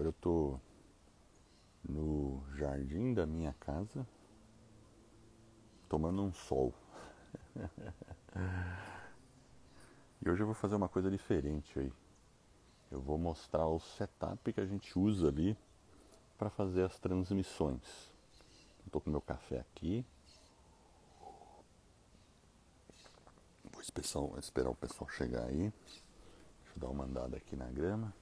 Agora eu tô no jardim da minha casa tomando um sol. E hoje eu vou fazer uma coisa diferente aí. Eu vou mostrar o setup que a gente usa ali para fazer as transmissões. Estou com meu café aqui. Vou esperar o pessoal chegar aí. Deixa eu dar uma andada aqui na grama.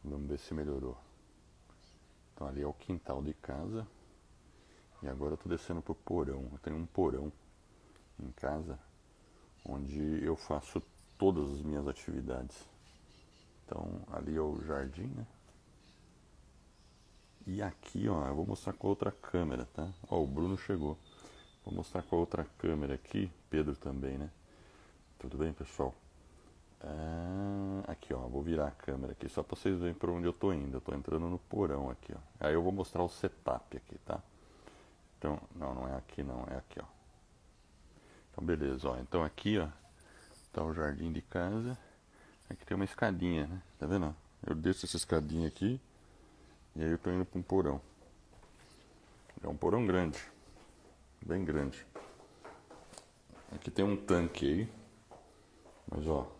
Vamos ver se melhorou. Então ali é o quintal de casa. E agora eu tô descendo pro porão. Eu tenho um porão em casa onde eu faço todas as minhas atividades. Então ali é o jardim, né? E aqui, ó, eu vou mostrar com a outra câmera, tá? Ó, o Bruno chegou. Vou mostrar com a outra câmera aqui, Pedro também, né? Tudo bem, pessoal? Aqui, ó, vou virar a câmera aqui só pra vocês verem por onde eu tô indo. Eu tô entrando no porão aqui, ó. Aí eu vou mostrar o setup aqui, tá? Então, não é aqui não, é aqui, ó. Então, beleza, ó. Então aqui, ó, tá o jardim de casa. Aqui tem uma escadinha, né? Tá vendo? Eu desço essa escadinha aqui e aí eu tô indo pra um porão. É um porão grande, bem grande. Aqui tem um tanque aí, mas ó,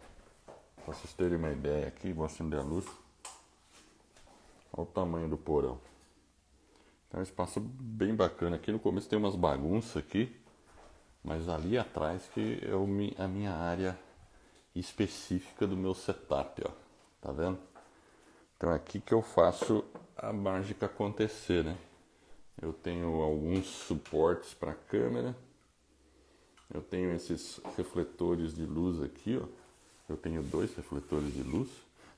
pra vocês terem uma ideia aqui, vou acender a luz. Olha o tamanho do porão. É um espaço bem bacana. Aqui no começo tem umas bagunças aqui, mas ali atrás que é a minha área específica do meu setup, ó. Tá vendo? Então é aqui que eu faço a mágica acontecer, né? Eu tenho alguns suportes para câmera. Eu tenho esses refletores de luz aqui, ó. Eu tenho 2 refletores de luz.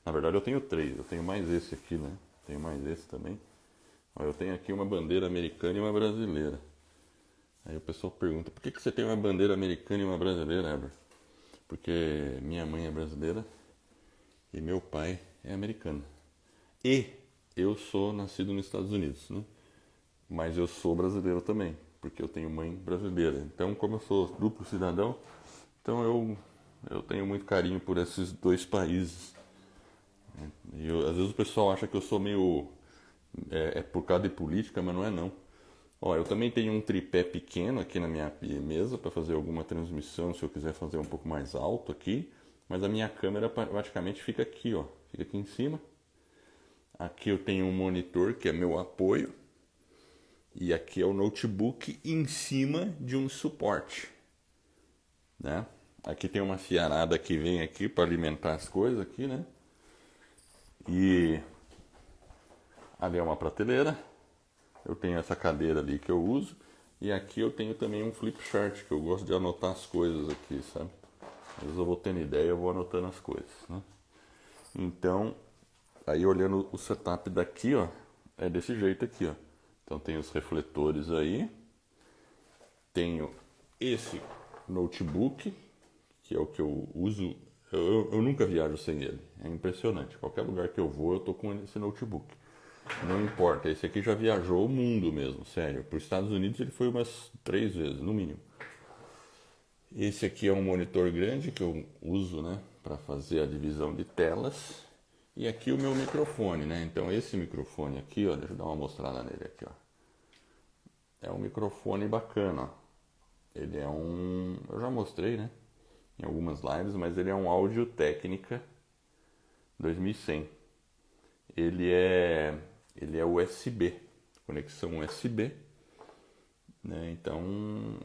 Na verdade eu tenho 3. Eu tenho mais esse aqui, né? Tenho mais esse também. Ó, eu tenho aqui uma bandeira americana e uma brasileira. Aí o pessoal pergunta, por que você tem uma bandeira americana e uma brasileira, Heber? Porque minha mãe é brasileira e meu pai é americano. E eu sou nascido nos Estados Unidos, né? Mas eu sou brasileiro também, porque eu tenho mãe brasileira. Então, como eu sou duplo cidadão, então eu tenho muito carinho por esses 2 países. E às vezes o pessoal acha que eu sou meio... É por causa de política, mas não é não. Ó, eu também tenho um tripé pequeno aqui na minha mesa para fazer alguma transmissão, se eu quiser fazer um pouco mais alto aqui. Mas a minha câmera praticamente fica aqui, ó. Fica aqui em cima. Aqui eu tenho um monitor que é meu apoio. E aqui é o notebook em cima de um suporte, né? Aqui tem uma fiarada que vem aqui para alimentar as coisas aqui, né? E ali é uma prateleira. Eu tenho essa cadeira ali que eu uso. E aqui eu tenho também um flip chart, que eu gosto de anotar as coisas aqui, sabe? Às vezes eu vou tendo ideia, eu vou anotando as coisas, né? Então, aí olhando o setup daqui, ó, é desse jeito aqui, ó. Então tem os refletores aí. Tenho esse notebook, que é o que eu uso. Eu nunca viajo sem ele. É impressionante. Qualquer lugar que eu vou, eu tô com esse notebook. Não importa. Esse aqui já viajou o mundo mesmo, sério. Para os Estados Unidos ele foi umas 3 vezes, no mínimo. Esse aqui é um monitor grande que eu uso, né, para fazer a divisão de telas. E aqui o meu microfone, né? Então esse microfone aqui, ó, deixa eu dar uma mostrada nele aqui, ó. É um microfone bacana, ó. Ele é um... Eu já mostrei, né? Em algumas lives, mas ele é um Audio Técnica 2100. Ele é USB, conexão USB, né? Então,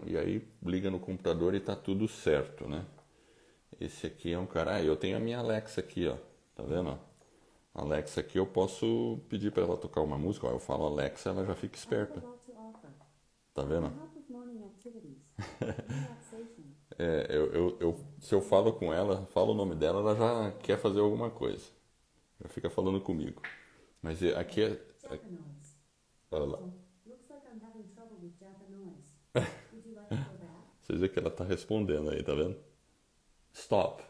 e aí liga no computador e tá tudo certo, né? Esse aqui é um cara... eu tenho a minha Alexa aqui, ó. Tá vendo? A Alexa aqui eu posso pedir para ela tocar uma música. Ó, eu falo Alexa, ela já fica esperta. Tá vendo? Se eu falo com ela, falo o nome dela, ela já quer fazer alguma coisa. Já fica falando comigo. Mas aqui é... Olha lá. Você vê que ela tá respondendo aí, tá vendo? Stop.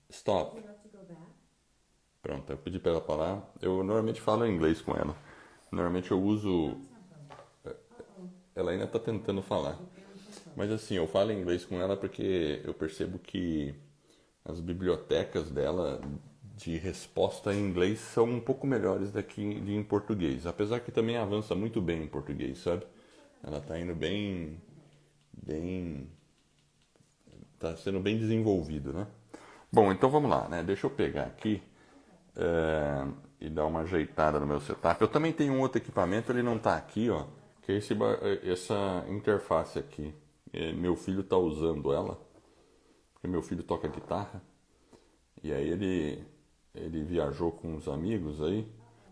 Stop. Pronto, eu pedi pra ela parar. Eu normalmente falo em inglês com ela. Normalmente eu uso... ela ainda está tentando falar. Mas assim, eu falo inglês com ela porque eu percebo que as bibliotecas dela de resposta em inglês são um pouco melhores daqui em português. Apesar que também avança muito bem em português, sabe? Ela está indo bem, tá sendo bem desenvolvido, né? Bom, então vamos lá, né? Deixa eu pegar aqui e dar uma ajeitada no meu setup. Eu também tenho um outro equipamento, ele não está aqui, ó, que é essa interface aqui. Meu filho está usando ela, porque meu filho toca guitarra, e aí ele viajou com uns amigos aí,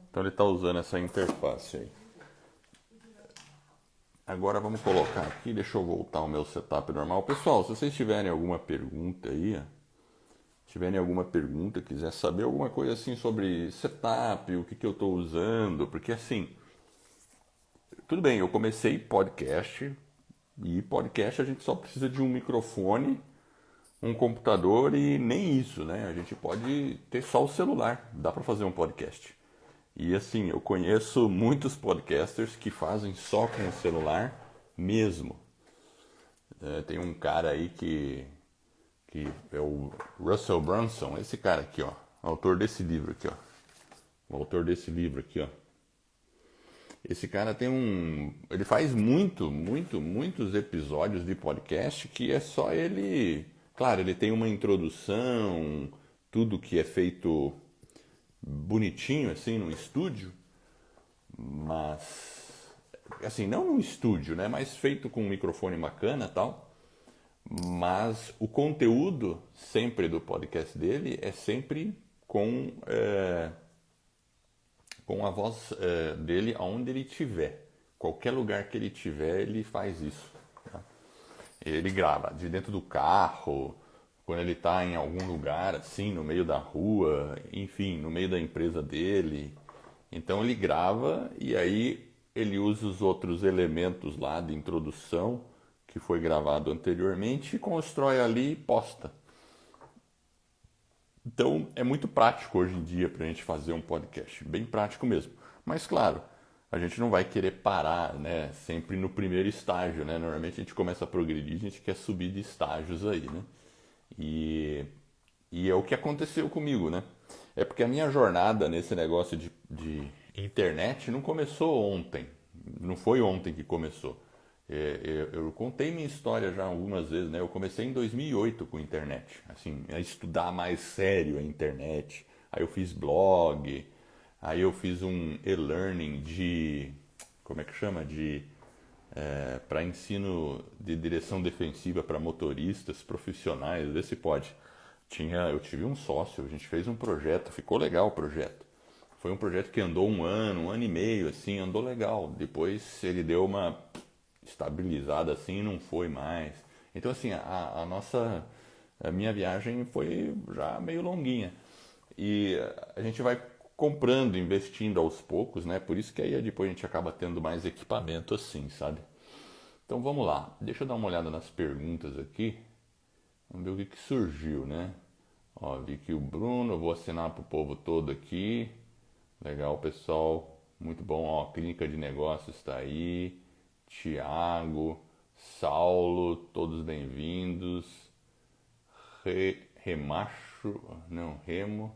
então ele está usando essa interface aí. Agora vamos colocar aqui, deixa eu voltar ao meu setup normal. Pessoal, se vocês tiverem alguma pergunta aí, quiser saber alguma coisa assim sobre setup, o que eu estou usando, porque assim, tudo bem, eu comecei podcast, e podcast a gente só precisa de um microfone, um computador e nem isso, né? A gente pode ter só o celular, dá para fazer um podcast. E assim, eu conheço muitos podcasters que fazem só com o celular mesmo. Tem um cara aí que é o Russell Brunson, esse cara aqui, ó, autor desse livro aqui, ó. O autor desse livro aqui, ó. Esse cara ele faz muitos episódios de podcast que é só ele. Claro, ele tem uma introdução, tudo que é feito bonitinho assim no estúdio, mas assim, não no estúdio, né, mas feito com um microfone bacana, tal. Mas o conteúdo sempre do podcast dele é sempre com a voz dele aonde ele estiver. Qualquer lugar que ele estiver, ele faz isso. Tá? Ele grava de dentro do carro, quando ele está em algum lugar, assim, no meio da rua, enfim, no meio da empresa dele. Então ele grava e aí ele usa os outros elementos lá de introdução que foi gravado anteriormente e constrói ali e posta. Então é muito prático hoje em dia para a gente fazer um podcast, bem prático mesmo. Mas claro, a gente não vai querer parar, né, sempre no primeiro estágio, né? Normalmente a gente começa a progredir, a gente quer subir de estágios aí, né? E é o que aconteceu comigo, né? É porque a minha jornada nesse negócio de internet não começou ontem, não foi ontem que começou. Eu contei minha história já algumas vezes, né? Eu comecei em 2008 com internet, assim, a estudar mais sério a internet. Aí eu fiz blog, aí eu fiz um e-learning como é que chama? Para ensino de direção defensiva para motoristas profissionais, vê se pode. Eu tive um sócio, a gente fez um projeto, ficou legal o projeto. Foi um projeto que andou um ano e meio, assim, andou legal. Depois ele deu uma estabilizada assim e não foi mais. Então assim, a minha viagem foi já meio longuinha. E a gente vai comprando, investindo aos poucos, né? Por isso que aí depois a gente acaba tendo mais equipamento assim, sabe? Então vamos lá, deixa eu dar uma olhada nas perguntas aqui. Vamos ver o que surgiu, né? Ó, vi que o Bruno, eu vou assinar pro povo todo aqui. Legal, pessoal. Muito bom. Ó, Clínica de Negócios está aí. Tiago, Saulo, todos bem-vindos. Remo.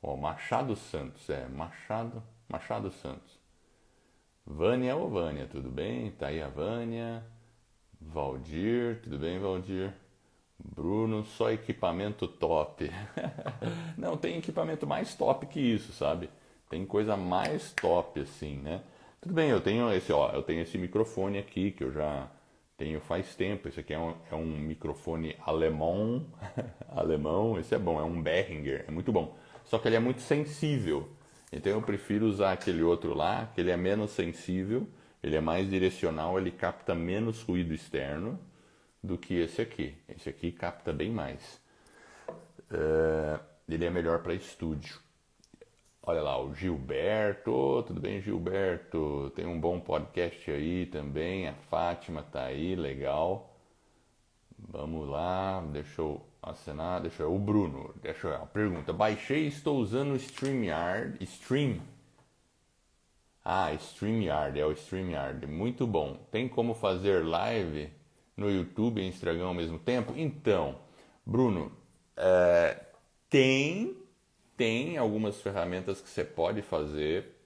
Ó, Machado Santos, Machado Santos. Vânia, Vânia, tudo bem? Tá aí a Vânia. Valdir, tudo bem, Valdir? Bruno, só equipamento top. Não, tem equipamento mais top que isso, sabe? Tem coisa mais top assim, né? Tudo bem, eu tenho esse microfone aqui que eu já tenho faz tempo. Esse aqui é um microfone alemão, alemão. Esse é bom, é um Behringer, é muito bom. Só que ele é muito sensível. Então eu prefiro usar aquele outro lá, que ele é menos sensível, ele é mais direcional, ele capta menos ruído externo do que esse aqui. Esse aqui capta bem mais. Ele é melhor para estúdio. Olha lá, o Gilberto, tudo bem, Gilberto? Tem um bom podcast aí também, a Fátima tá aí, legal. Vamos lá, deixa eu assinar, o Bruno, a pergunta. Baixei e estou usando o StreamYard, Ah, StreamYard, é o StreamYard. Muito bom. Tem como fazer live no YouTube e Instagram ao mesmo tempo? Então, Bruno, tem, tem algumas ferramentas que você pode fazer,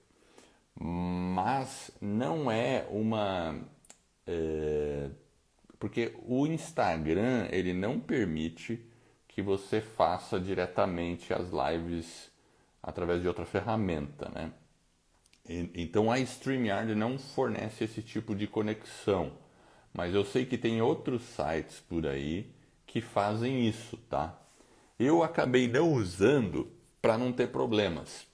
mas não é uma... porque o Instagram, ele não permite que você faça diretamente as lives através de outra ferramenta, né? Então a StreamYard não fornece esse tipo de conexão, mas eu sei que tem outros sites por aí que fazem isso, tá? Eu acabei não usando para não ter problemas.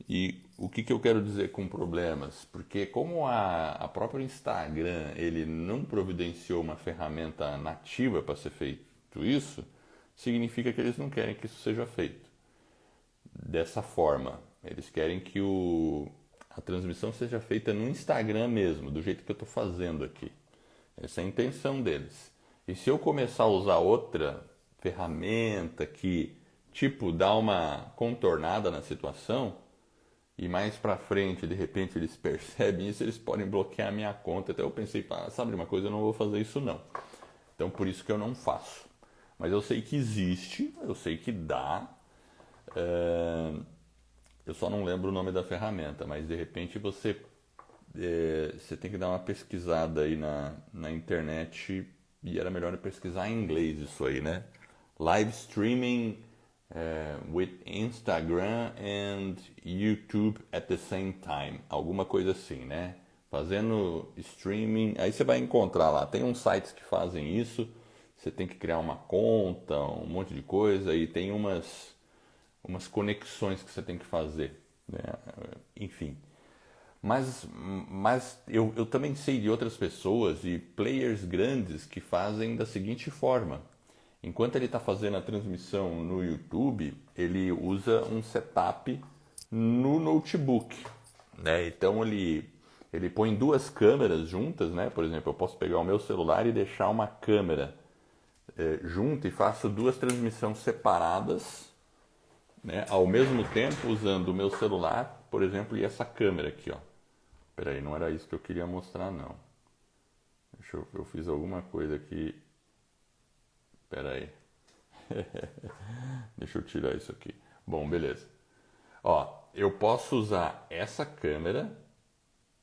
E o que eu quero dizer com problemas? Porque como a própria Instagram ele não providenciou uma ferramenta nativa para ser feito isso, significa que eles não querem que isso seja feito dessa forma. Eles querem que a transmissão seja feita no Instagram mesmo, do jeito que eu estou fazendo aqui. Essa é a intenção deles. E se eu começar a usar outra ferramenta que, tipo, dá uma contornada na situação, e mais pra frente, de repente, eles percebem isso, eles podem bloquear a minha conta. Até eu pensei, sabe uma coisa, eu não vou fazer isso não. Então, por isso que eu não faço. Mas eu sei que existe, eu sei que dá. Eu só não lembro o nome da ferramenta, mas de repente você tem que dar uma pesquisada aí na internet e era melhor pesquisar em inglês isso aí, né? Live streaming with Instagram and YouTube at the same time, alguma coisa assim, né? Fazendo streaming, aí você vai encontrar lá, tem uns sites que fazem isso, você tem que criar uma conta, um monte de coisa, e tem umas conexões que você tem que fazer, né? Enfim. Mas eu também sei de outras pessoas e players grandes que fazem da seguinte forma. Enquanto ele está fazendo a transmissão no YouTube, ele usa um setup no notebook, né? Então ele põe duas câmeras juntas, né? Por exemplo, eu posso pegar o meu celular e deixar uma câmera junto e faço duas transmissões separadas, né? Ao mesmo tempo usando o meu celular, por exemplo, e essa câmera aqui, ó. Peraí, não era isso que eu queria mostrar, não. Eu fiz alguma coisa aqui. Peraí. Deixa eu tirar isso aqui. Bom, beleza. Ó, eu posso usar essa câmera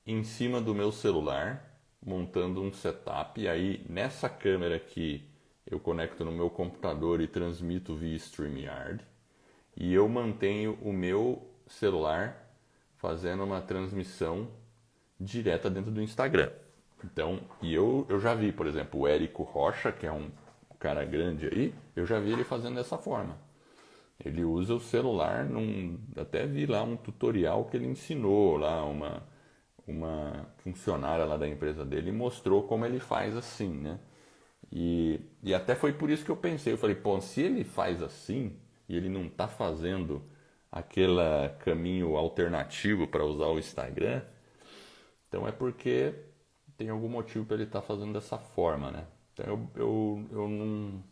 em cima do meu celular, montando um setup. E aí, nessa câmera aqui, eu conecto no meu computador e transmito via StreamYard. E eu mantenho o meu celular fazendo uma transmissão direta dentro do Instagram. Então, e eu já vi, por exemplo, o Érico Rocha, que é um cara grande aí, eu já vi ele fazendo dessa forma. Ele usa o celular, até vi lá um tutorial que ele ensinou lá, uma funcionária lá da empresa dele mostrou como ele faz assim, né? E até foi por isso que eu pensei, eu falei, pô, se ele faz assim e ele não está fazendo aquele caminho alternativo para usar o Instagram, então é porque tem algum motivo para ele estar fazendo dessa forma, né? Então eu não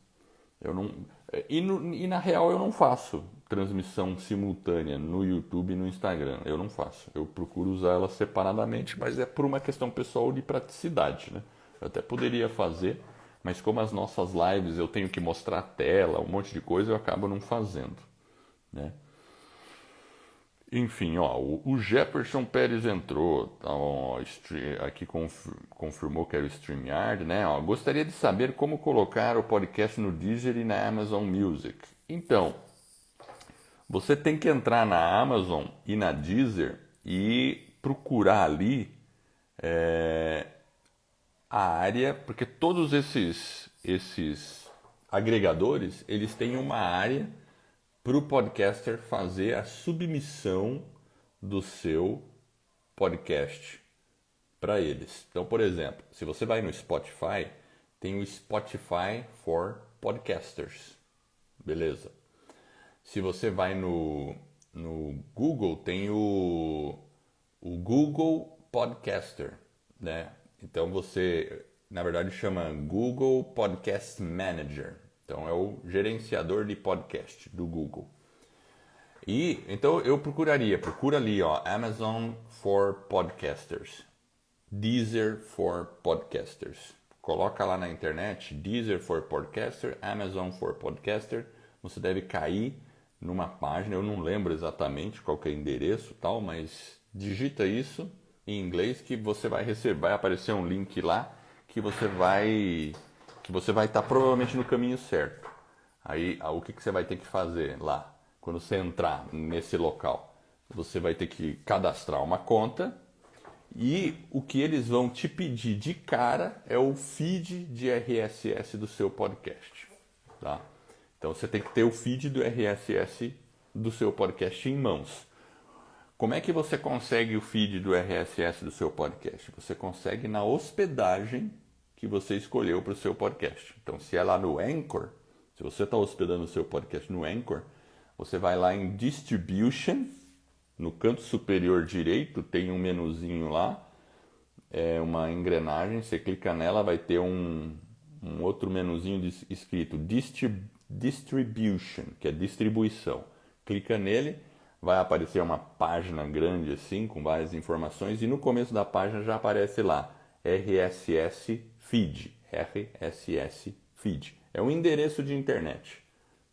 e na real eu não faço transmissão simultânea no YouTube e no Instagram. Eu não faço. Eu procuro usar elas separadamente, mas é por uma questão pessoal de praticidade, né? Eu até poderia fazer, mas como as nossas lives eu tenho que mostrar a tela, um monte de coisa, eu acabo não fazendo, né? Enfim, ó, o Jefferson Pérez entrou, tá, ó, aqui confirmou que era o StreamYard, né? Ó, gostaria de saber como colocar o podcast no Deezer e na Amazon Music. Então, você tem que entrar na Amazon e na Deezer e procurar ali a área, porque todos esses agregadores, eles têm uma área para o podcaster fazer a submissão do seu podcast para eles. Então, por exemplo, se você vai no Spotify, tem o Spotify for Podcasters. Beleza. Se você vai no Google, tem o Google Podcaster, né? Então você, na verdade, chama Google Podcast Manager. Então é o gerenciador de podcast do Google. E então eu procura ali, ó, Amazon for Podcasters, Deezer for Podcasters. Coloca lá na internet, Deezer for Podcaster, Amazon for Podcaster. Você deve cair numa página, eu não lembro exatamente qual que é o endereço, tal, mas digita isso em inglês que você vai receber, vai aparecer um link lá que você vai estar provavelmente no caminho certo. Aí, o que você vai ter que fazer lá? Quando você entrar nesse local, você vai ter que cadastrar uma conta e o que eles vão te pedir de cara é o feed de RSS do seu podcast, tá? Então você tem que ter o feed do RSS do seu podcast em mãos. Como é que você consegue o feed do RSS do seu podcast? Você consegue na hospedagem que você escolheu para o seu podcast. Então, se é lá no Anchor, se você está hospedando o seu podcast no Anchor, você vai lá em Distribution, no canto superior direito tem um menuzinho lá, é uma engrenagem, você clica nela, vai ter um outro menuzinho escrito Distribution, que é distribuição. Clica nele, vai aparecer uma página grande assim, com várias informações, e no começo da página já aparece lá, RSS Feed, RSS Feed. É um endereço de internet,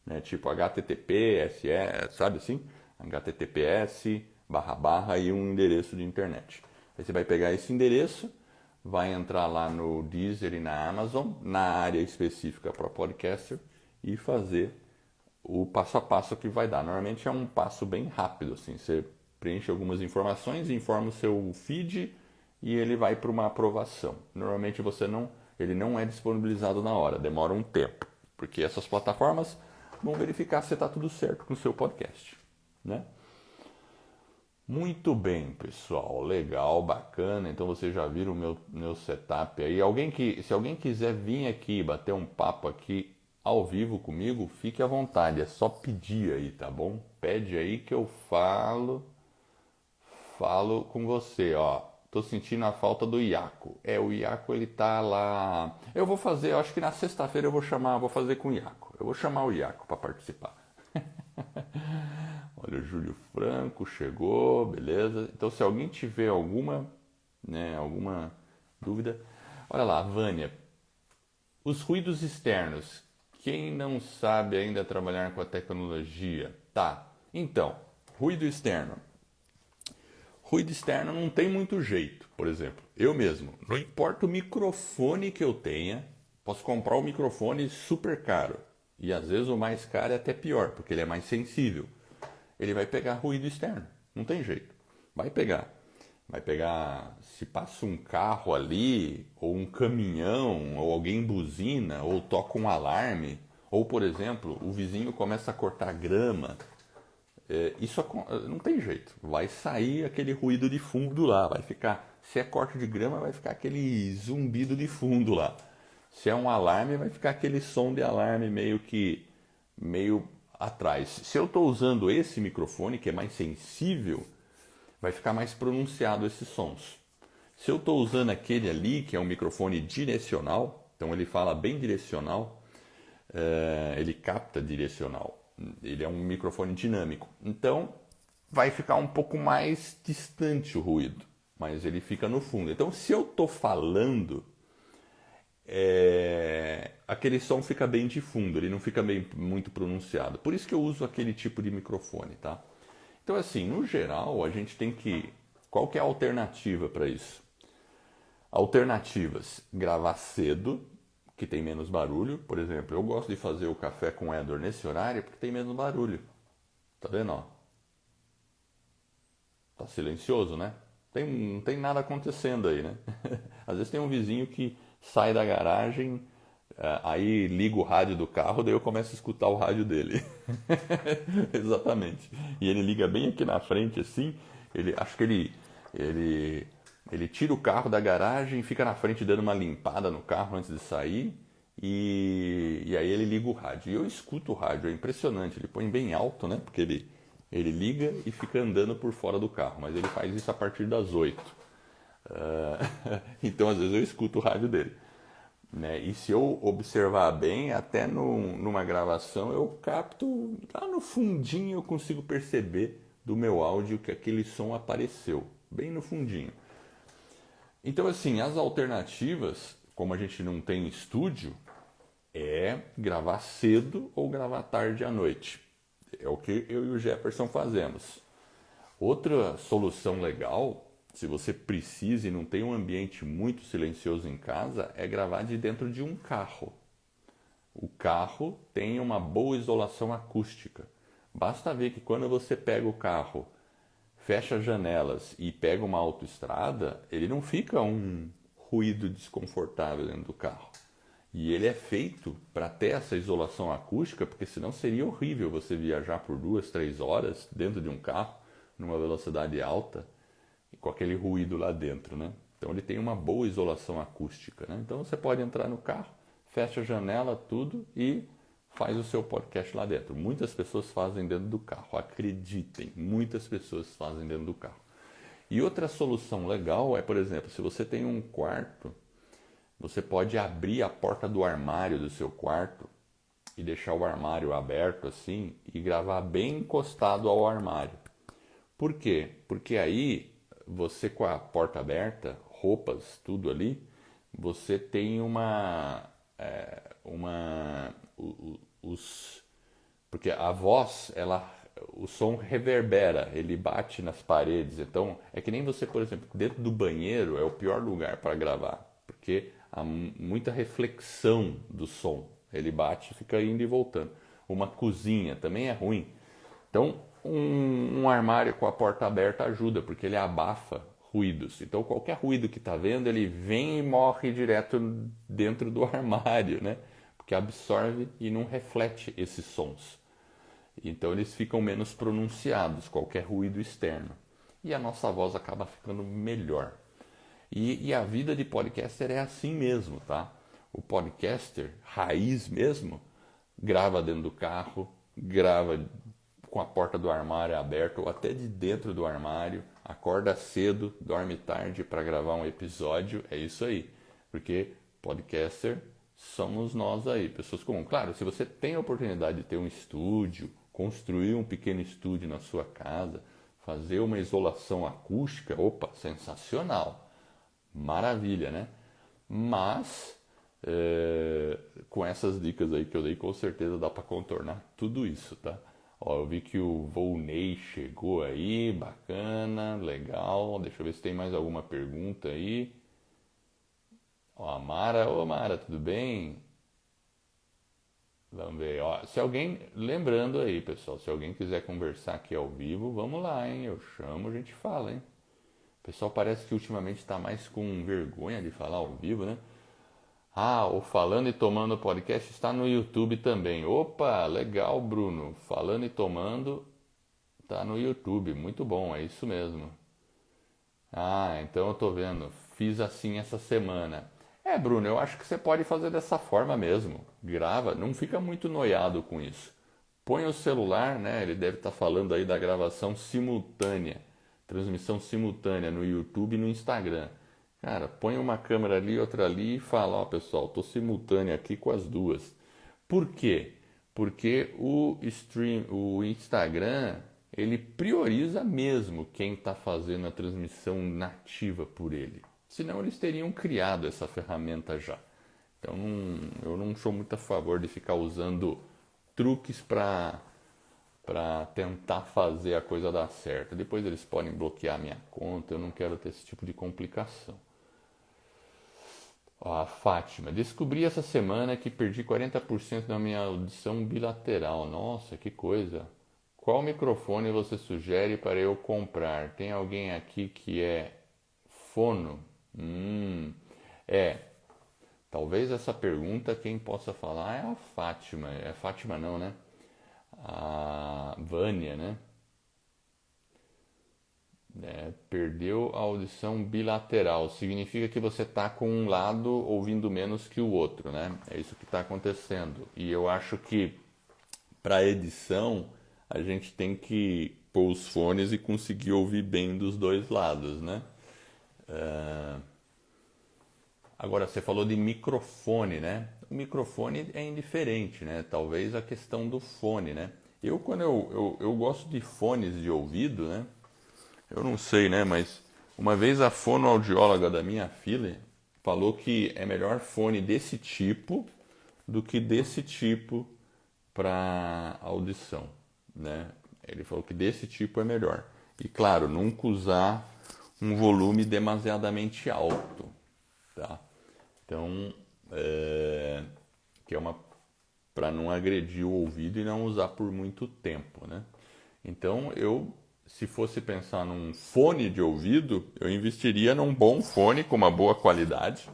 né? Tipo HTTPS, sabe assim? HTTPS, e um endereço de internet. Aí você vai pegar esse endereço, vai entrar lá no Deezer e na Amazon, na área específica para podcaster, e fazer o passo a passo que vai dar. Normalmente é um passo bem rápido, assim, você preenche algumas informações, informa o seu feed e ele vai para uma aprovação. Normalmente ele não é disponibilizado na hora, demora um tempo, porque essas plataformas vão verificar se está tudo certo com o seu podcast, né? Muito bem, pessoal, legal, bacana. Então vocês já viram o meu setup aí. Se alguém quiser vir aqui bater um papo aqui ao vivo comigo, fique à vontade. É só pedir aí, tá bom? Pede aí que eu falo com você, ó. Tô sentindo a falta do Iaco. O Iaco ele tá lá. Eu acho que na sexta-feira eu vou fazer com o Iaco. Eu vou chamar o Iaco para participar. Olha, o Júlio Franco chegou, beleza. Então, se alguém tiver alguma dúvida, olha lá, Vânia. Os ruídos externos. Quem não sabe ainda trabalhar com a tecnologia? Tá. Então, ruído externo. Ruído externo não tem muito jeito. Por exemplo, eu mesmo, não importa o microfone que eu tenha, posso comprar um microfone super caro. E às vezes o mais caro é até pior, porque ele é mais sensível. Ele vai pegar ruído externo. Não tem jeito. Vai pegar. Vai pegar, se passa um carro ali, ou um caminhão, ou alguém buzina, ou toca um alarme, ou, por exemplo, o vizinho começa a cortar grama. Isso não tem jeito. Vai sair aquele ruído de fundo lá. Vai ficar, se é corte de grama, vai ficar aquele zumbido de fundo lá. Se é um alarme, vai ficar aquele som de alarme meio atrás. Se eu estou usando esse microfone, que é mais sensível, vai ficar mais pronunciado esses sons. Se eu estou usando aquele ali, que é um microfone direcional, então ele fala bem direcional, ele capta direcional. Ele é um microfone dinâmico. Então vai ficar um pouco mais distante o ruído, mas ele fica no fundo. Então se eu estou falando, aquele som fica bem de fundo, ele não fica muito pronunciado. Por isso que eu uso aquele tipo de microfone, tá? Então assim, no geral, a gente tem que... Qual que é a alternativa para isso? Alternativas: gravar cedo, que tem menos barulho. Por exemplo, eu gosto de fazer o café com Edward nesse horário porque tem menos barulho. Tá vendo, ó? Tá silencioso, né? Não tem nada acontecendo aí, né? Às vezes tem um vizinho que sai da garagem, aí liga o rádio do carro, daí eu começo a escutar o rádio dele. Exatamente. E ele liga bem aqui na frente, assim. Acho que ele tira o carro da garagem, fica na frente dando uma limpada no carro antes de sair, e aí ele liga o rádio. E eu escuto o rádio, é impressionante. Ele põe bem alto, né? Porque ele liga e fica andando por fora do carro, mas ele faz isso a partir das 8. Então às vezes eu escuto o rádio dele. né? E se eu observar bem, até numa gravação eu capto, lá no fundinho eu consigo perceber do meu áudio que aquele som apareceu, bem no fundinho. Então, assim, as alternativas, como a gente não tem estúdio, é gravar cedo ou gravar tarde à noite. É o que eu e o Jefferson fazemos. Outra solução legal, se você precisa e não tem um ambiente muito silencioso em casa, é gravar de dentro de um carro. O carro tem uma boa isolação acústica. Basta ver que quando você pega o carro, fecha as janelas e pega uma autoestrada, ele não fica um ruído desconfortável dentro do carro. E ele é feito para ter essa isolação acústica, porque senão seria horrível você viajar por 2, 3 horas dentro de um carro, numa velocidade alta, e com aquele ruído lá dentro, né? Então ele tem uma boa isolação acústica, né? Então você pode entrar no carro, fecha a janela, tudo, e faz o seu podcast lá dentro. Muitas pessoas fazem dentro do carro, acreditem, muitas pessoas fazem dentro do carro. E outra solução legal é, por exemplo, se você tem um quarto, você pode abrir a porta do armário do seu quarto e deixar o armário aberto assim e gravar bem encostado ao armário. Por quê? Porque aí você com a porta aberta, roupas, tudo ali, você tem porque a voz, o som reverbera, ele bate nas paredes. Então, é que nem você, por exemplo, dentro do banheiro é o pior lugar para gravar, porque há muita reflexão do som. Ele bate e fica indo e voltando. Uma cozinha também é ruim. Então, um armário com a porta aberta ajuda, porque ele abafa ruídos. Então, qualquer ruído que está vendo, ele vem e morre direto dentro do armário, né? Porque absorve e não reflete esses sons. Então, eles ficam menos pronunciados, qualquer ruído externo. E a nossa voz acaba ficando melhor. E a vida de podcaster é assim mesmo, tá? O podcaster, raiz mesmo, grava dentro do carro, grava com a porta do armário aberta ou até de dentro do armário, acorda cedo, dorme tarde para gravar um episódio, é isso aí. Porque podcaster somos nós aí, pessoas comuns. Claro, se você tem a oportunidade de ter um estúdio, construir um pequeno estúdio na sua casa, fazer uma isolação acústica, opa, sensacional. Maravilha, né? Mas com essas dicas aí que eu dei, com certeza dá para contornar tudo isso, tá? Ó, eu vi que o Volney chegou aí, bacana, legal. Deixa eu ver se tem mais alguma pergunta aí. Ó, a Mara, ô Mara, tudo bem? Vamos ver, ó, se alguém, lembrando aí, pessoal, se alguém quiser conversar aqui ao vivo, vamos lá, hein? Eu chamo, a gente fala, hein? O pessoal parece que ultimamente está mais com vergonha de falar ao vivo, né? Ah, o Falando e Tomando podcast está no YouTube também. Opa, legal, Bruno. Falando e Tomando está no YouTube. Muito bom, é isso mesmo. Ah, então eu tô vendo. Fiz assim essa semana. É, Bruno, eu acho que você pode fazer dessa forma mesmo. Grava, não fica muito noiado com isso. Põe o celular, né? Ele deve estar falando aí da gravação simultânea, transmissão simultânea no YouTube e no Instagram. Cara, põe uma câmera ali, outra ali e fala, ó pessoal, tô simultâneo aqui com as duas. Por quê? Porque o Instagram, ele prioriza mesmo quem está fazendo a transmissão nativa por ele. Senão eles teriam criado essa ferramenta já. Então eu não sou muito a favor de ficar usando truques para tentar fazer a coisa dar certo. Depois eles podem bloquear minha conta, eu não quero ter esse tipo de complicação. Ó, a Fátima, descobri essa semana que perdi 40% da minha audição bilateral. Nossa, que coisa. Qual microfone você sugere para eu comprar? Tem alguém aqui que é fono? É. Talvez essa pergunta quem possa falar é a Fátima. É Fátima não, né? A Vânia, né? Perdeu a audição bilateral. Significa que você está com um lado ouvindo menos que o outro, né? É isso que está acontecendo. E eu acho que para edição a gente tem que pôr os fones e conseguir ouvir bem dos dois lados, né? Agora, você falou de microfone, né? O microfone é indiferente, né? Talvez a questão do fone, né? Quando eu gosto de fones de ouvido, né? Eu não sei, né? Mas uma vez a fonoaudióloga da minha filha falou que é melhor fone desse tipo do que desse tipo para audição, né? Ele falou que desse tipo é melhor. E claro, nunca usar um volume demasiadamente alto, tá? Então, que é uma para não agredir o ouvido e não usar por muito tempo, né? Então, se fosse pensar num fone de ouvido, eu investiria num bom fone com uma boa qualidade,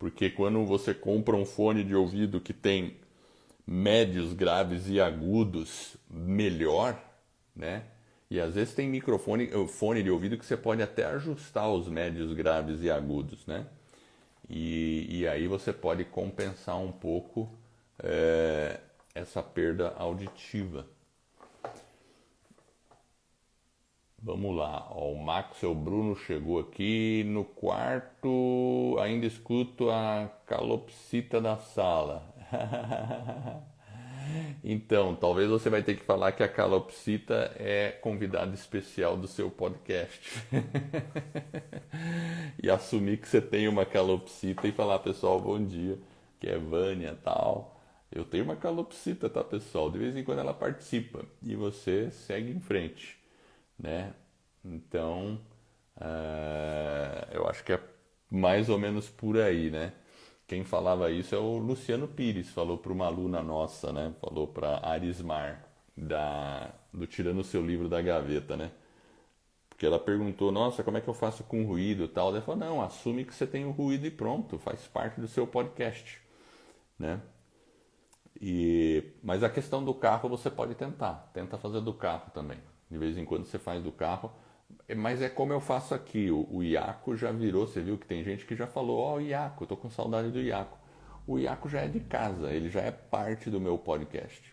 porque quando você compra um fone de ouvido que tem médios, graves e agudos melhor, né? E às vezes tem fone de ouvido que você pode até ajustar os médios, graves e agudos, né? E aí você pode compensar um pouco essa perda auditiva. Vamos lá, ó, o Maxwell Bruno chegou aqui no quarto, ainda escuto a calopsita da sala. Então, talvez você vai ter que falar que a calopsita é convidada especial do seu podcast. E assumir que você tem uma calopsita e falar, pessoal, bom dia, que é Vânia e tal. Eu tenho uma calopsita, tá, pessoal? De vez em quando ela participa e você segue em frente, né? Então, eu acho que é mais ou menos por aí, né? Quem falava isso é o Luciano Pires, falou para uma aluna nossa, né? Falou para Arismar, do Tirando o Seu Livro da Gaveta, né? Porque ela perguntou, nossa, como é que eu faço com ruído e tal? Ela falou, não, assume que você tem o ruído e pronto, faz parte do seu podcast, né? Mas a questão do carro você pode tenta fazer do carro também. De vez em quando você faz do carro, mas é como eu faço aqui, o Iaco já virou, você viu que tem gente que já falou, ó, o Iaco, eu tô com saudade do Iaco. O Iaco já é de casa, ele já é parte do meu podcast,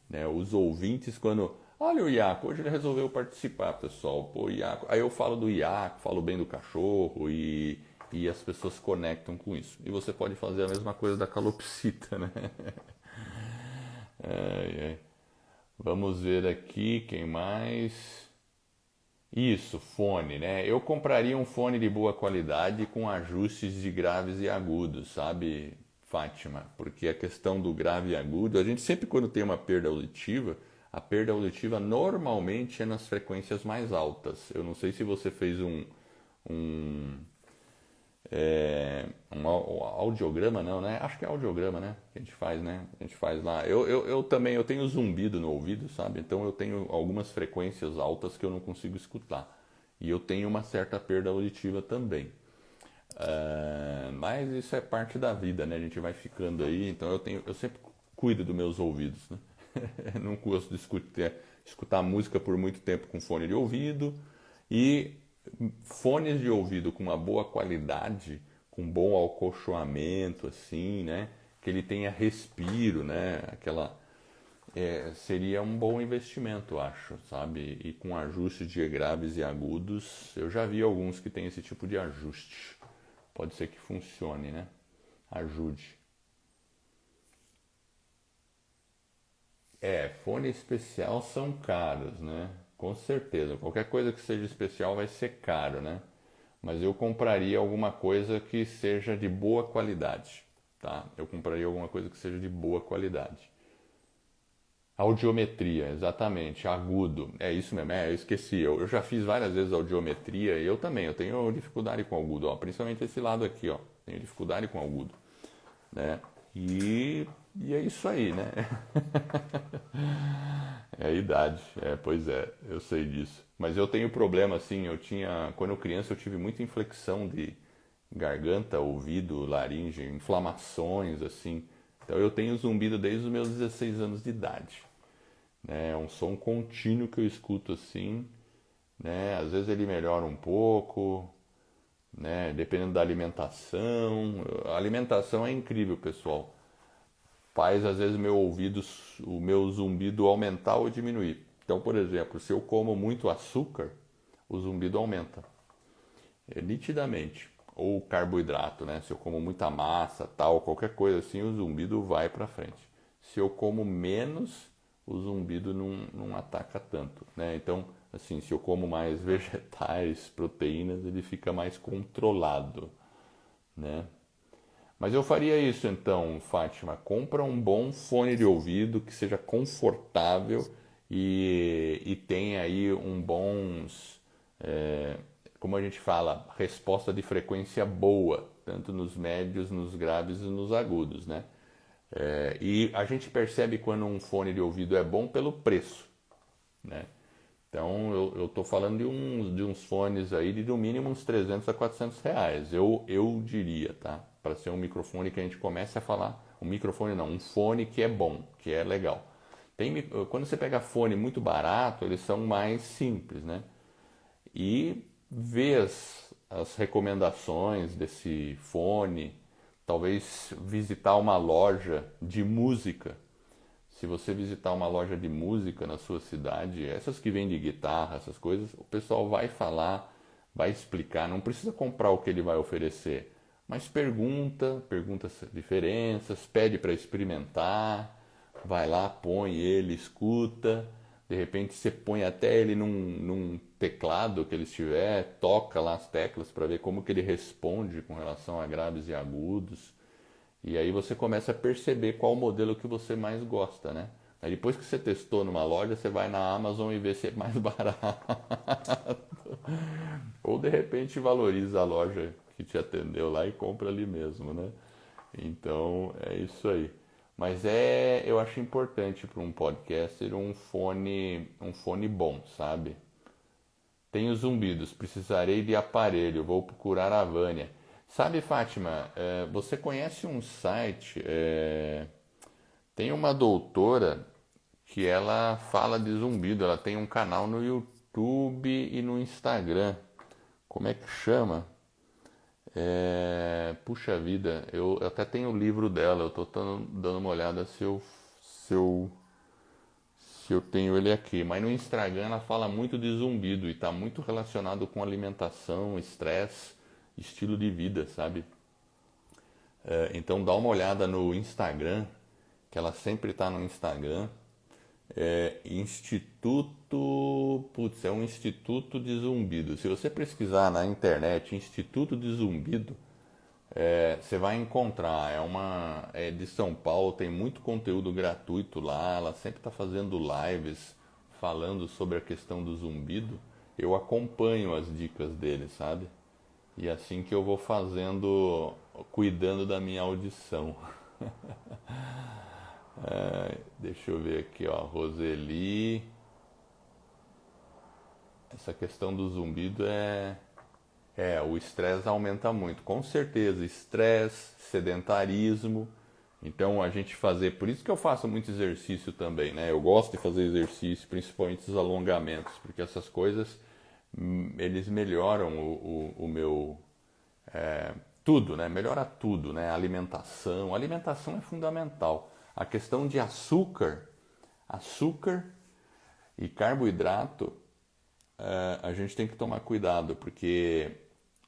né? Os ouvintes quando, olha o Iaco, hoje ele resolveu participar, pessoal, pô, Iaco. Aí eu falo do Iaco, falo bem do cachorro e as pessoas conectam com isso. E você pode fazer a mesma coisa da calopsita, né? Vamos ver aqui, quem mais? Isso, fone, né? Eu compraria um fone de boa qualidade com ajustes de graves e agudos, sabe, Fátima? Porque a questão do grave e agudo, a gente sempre quando tem uma perda auditiva, a perda auditiva normalmente é nas frequências mais altas. Eu não sei se você fez um um audiograma, não, né? Acho que é audiograma, né? Que a gente faz, né? A gente faz lá. Eu também, eu tenho zumbido no ouvido, sabe? Então eu tenho algumas frequências altas que eu não consigo escutar. E eu tenho uma certa perda auditiva também. Mas isso é parte da vida, né? A gente vai ficando aí, então eu sempre cuido dos meus ouvidos, né? Não gosto de escutar música por muito tempo com fone de ouvido. E fones de ouvido com uma boa qualidade, com bom acolchoamento, assim, né? Que ele tenha respiro, né? Seria um bom investimento, eu acho, sabe? E com ajustes de graves e agudos, eu já vi alguns que têm esse tipo de ajuste. Pode ser que funcione, né? Ajude. Fone especial são caros, né? Com certeza. Qualquer coisa que seja especial vai ser caro, né? Mas eu compraria alguma coisa que seja de boa qualidade, tá? Eu compraria alguma coisa que seja de boa qualidade. Audiometria, exatamente, agudo. É isso mesmo, eu esqueci. Eu já fiz várias vezes audiometria e eu também, eu tenho dificuldade com agudo, ó, principalmente esse lado aqui, ó. Tenho dificuldade com agudo, né? E é isso aí, né? É a idade, pois é, eu sei disso. Mas eu tenho problema, assim, quando eu criança eu tive muita inflexão de garganta, ouvido, laringe, inflamações, assim. Então eu tenho zumbido desde os meus 16 anos de idade, né? É um som contínuo que eu escuto assim, né? Às vezes ele melhora um pouco, né? Dependendo da alimentação. A alimentação é incrível, pessoal. Faz às vezes o meu zumbido aumentar ou diminuir. Então, por exemplo, se eu como muito açúcar, o zumbido aumenta, nitidamente. ou carboidrato, né? Se eu como muita massa, tal, qualquer coisa assim, o zumbido vai para frente. Se eu como menos, o zumbido não ataca tanto, né? Então, assim, se eu como mais vegetais, proteínas, ele fica mais controlado, né? Mas eu faria isso então, Fátima. Compra um bom fone de ouvido que seja confortável e tenha aí como a gente fala, resposta de frequência boa, tanto nos médios, nos graves e nos agudos, né? E a gente percebe quando um fone de ouvido é bom pelo preço, né? Então eu estou falando de uns fones aí de no mínimo uns 300 a 400 reais. Eu diria, tá? Para ser um microfone que a gente comece a falar, um microfone não, um fone que é bom, que é legal. Quando você pega fone muito barato, eles são mais simples, né? E ver as recomendações desse fone, talvez visitar uma loja de música. Se você visitar uma loja de música na sua cidade, essas que vendem guitarra, essas coisas, o pessoal vai falar, vai explicar, não precisa comprar o que ele vai oferecer, mas pergunta as diferenças, pede para experimentar, vai lá, põe ele, escuta, de repente você põe até ele num teclado que ele estiver, toca lá as teclas para ver como que ele responde com relação a graves e agudos. E aí você começa a perceber qual modelo que você mais gosta, né? Aí depois que você testou numa loja, você vai na Amazon e vê se é mais barato. Ou de repente valoriza a loja que te atendeu lá e compra ali mesmo, né? Então é isso aí. Mas eu acho importante para um podcaster um fone bom, sabe? Tenho zumbidos, precisarei de aparelho, vou procurar a Vânia. Sabe, Fátima, você conhece um site? Tem uma doutora que ela fala de zumbido, ela tem um canal no YouTube e no Instagram. Como é que chama? Puxa vida, eu até tenho o livro dela, eu estou dando uma olhada se eu, se eu tenho ele aqui. Mas no Instagram ela fala muito de zumbido e está muito relacionado com alimentação, estresse, estilo de vida, sabe? Então dá uma olhada no Instagram, que ela sempre está no Instagram. É um instituto de zumbido. Se você pesquisar na internet Instituto de Zumbido, você vai encontrar. É de São Paulo, tem muito conteúdo gratuito lá. Ela sempre está fazendo lives falando sobre a questão do zumbido. Eu acompanho as dicas dele, sabe? E assim que eu vou fazendo, cuidando da minha audição. Deixa eu ver aqui, ó, Roseli. Essa questão do zumbido o estresse aumenta muito, com certeza, estresse, sedentarismo. Então a gente por isso que eu faço muito exercício também, né? Eu gosto de fazer exercício, principalmente os alongamentos, porque essas coisas eles melhoram o meu tudo, né? Melhora tudo, né? A alimentação é fundamental. A questão de açúcar e carboidrato, a gente tem que tomar cuidado, porque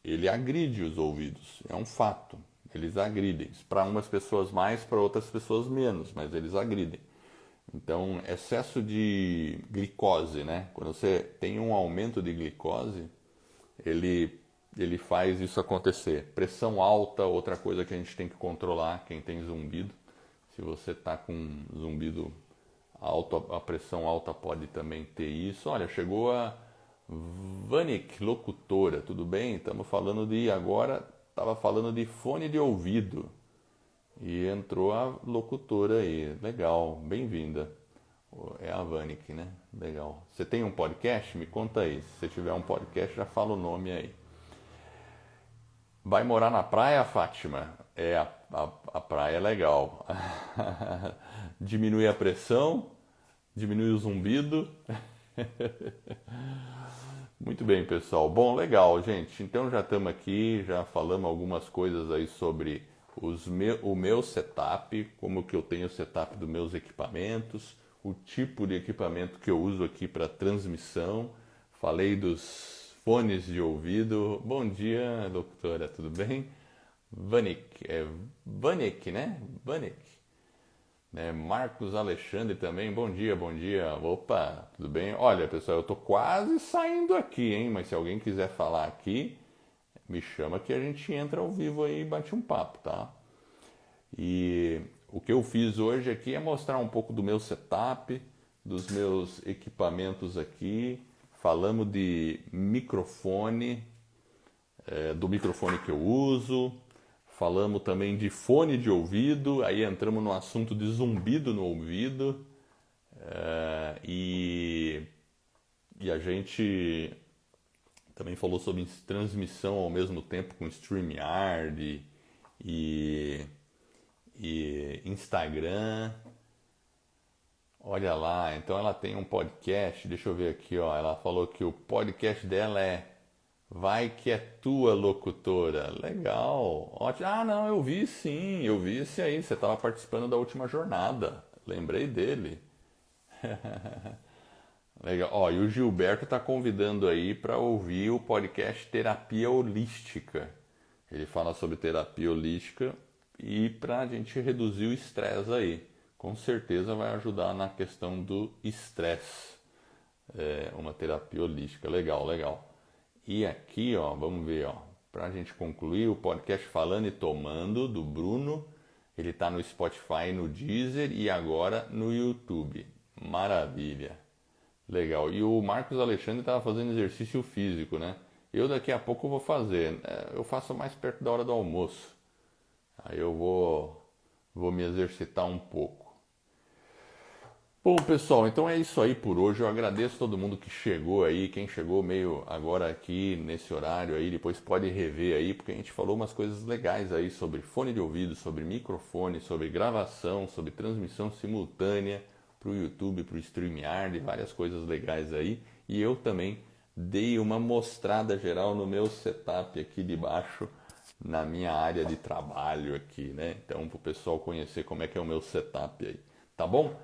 ele agride os ouvidos, é um fato. Eles agridem. Para umas pessoas mais, para outras pessoas menos, mas eles agridem. Então, excesso de glicose, né? Quando você tem um aumento de glicose, ele faz isso acontecer. Pressão alta, outra coisa que a gente tem que controlar, quem tem zumbido. Se você está com zumbido alto, a pressão alta pode também ter isso. Olha, chegou a Vanik, locutora, tudo bem? Estava falando de fone de ouvido. E entrou a locutora aí. Legal, bem-vinda. É a Vanik, né? Legal. Você tem um podcast? Me conta aí. Se você tiver um podcast, já fala o nome aí. Vai morar na praia, Fátima? A praia é legal. Diminui a pressão, diminui o zumbido. Muito bem, pessoal. Bom, legal, gente. Então já estamos aqui, já falamos algumas coisas aí sobre o meu setup, como que eu tenho o setup dos meus equipamentos, o tipo de equipamento que eu uso aqui para transmissão. Falei dos fones de ouvido. Bom dia, doutora, tudo bem? Vanik, Vanik, né? Vanik. Marcos Alexandre também, bom dia, bom dia. Opa, tudo bem? Olha, pessoal, eu tô quase saindo aqui, hein? Mas se alguém quiser falar aqui, me chama que a gente entra ao vivo aí e bate um papo, tá? E o que eu fiz hoje aqui é mostrar um pouco do meu setup, dos meus equipamentos aqui. Falamos de microfone, do microfone que eu uso. Falamos também de fone de ouvido. Aí entramos no assunto de zumbido no ouvido. E a gente também falou sobre transmissão ao mesmo tempo com StreamYard e Instagram. Olha lá, então ela tem um podcast, deixa eu ver aqui, ó. Ela falou que o podcast dela é Vai que é tua locutora. Legal, ótimo. Ah, não, eu vi sim, eu vi esse aí. Você estava participando da última jornada. Lembrei dele. Legal. Ó, e o Gilberto está convidando aí para ouvir o podcast Terapia Holística. Ele fala sobre terapia holística e para a gente reduzir o estresse aí. Com certeza vai ajudar na questão do estresse. Uma terapia holística. Legal, legal. E aqui, ó, vamos ver, ó, para a gente concluir o podcast Falando e Tomando do Bruno. Ele está no Spotify, no Deezer e agora no YouTube. Maravilha. Legal. E o Marcos Alexandre estava fazendo exercício físico, né? Eu daqui a pouco vou fazer. Eu faço mais perto da hora do almoço. Aí eu vou me exercitar um pouco. Bom, pessoal, então é isso aí por hoje. Eu agradeço todo mundo que chegou aí. Quem chegou meio agora aqui nesse horário aí, depois pode rever aí, porque a gente falou umas coisas legais aí sobre fone de ouvido, sobre microfone, sobre gravação, sobre transmissão simultânea para o YouTube, para o StreamYard, várias coisas legais aí. E eu também dei uma mostrada geral no meu setup aqui de baixo, na minha área de trabalho aqui, né? Então, para o pessoal conhecer como é que é o meu setup aí, tá bom?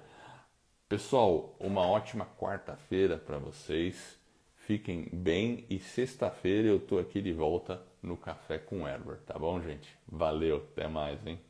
Pessoal, uma ótima quarta-feira para vocês. Fiquem bem e sexta-feira eu tô aqui de volta no Café com Herbert, tá bom, gente? Valeu, até mais, hein?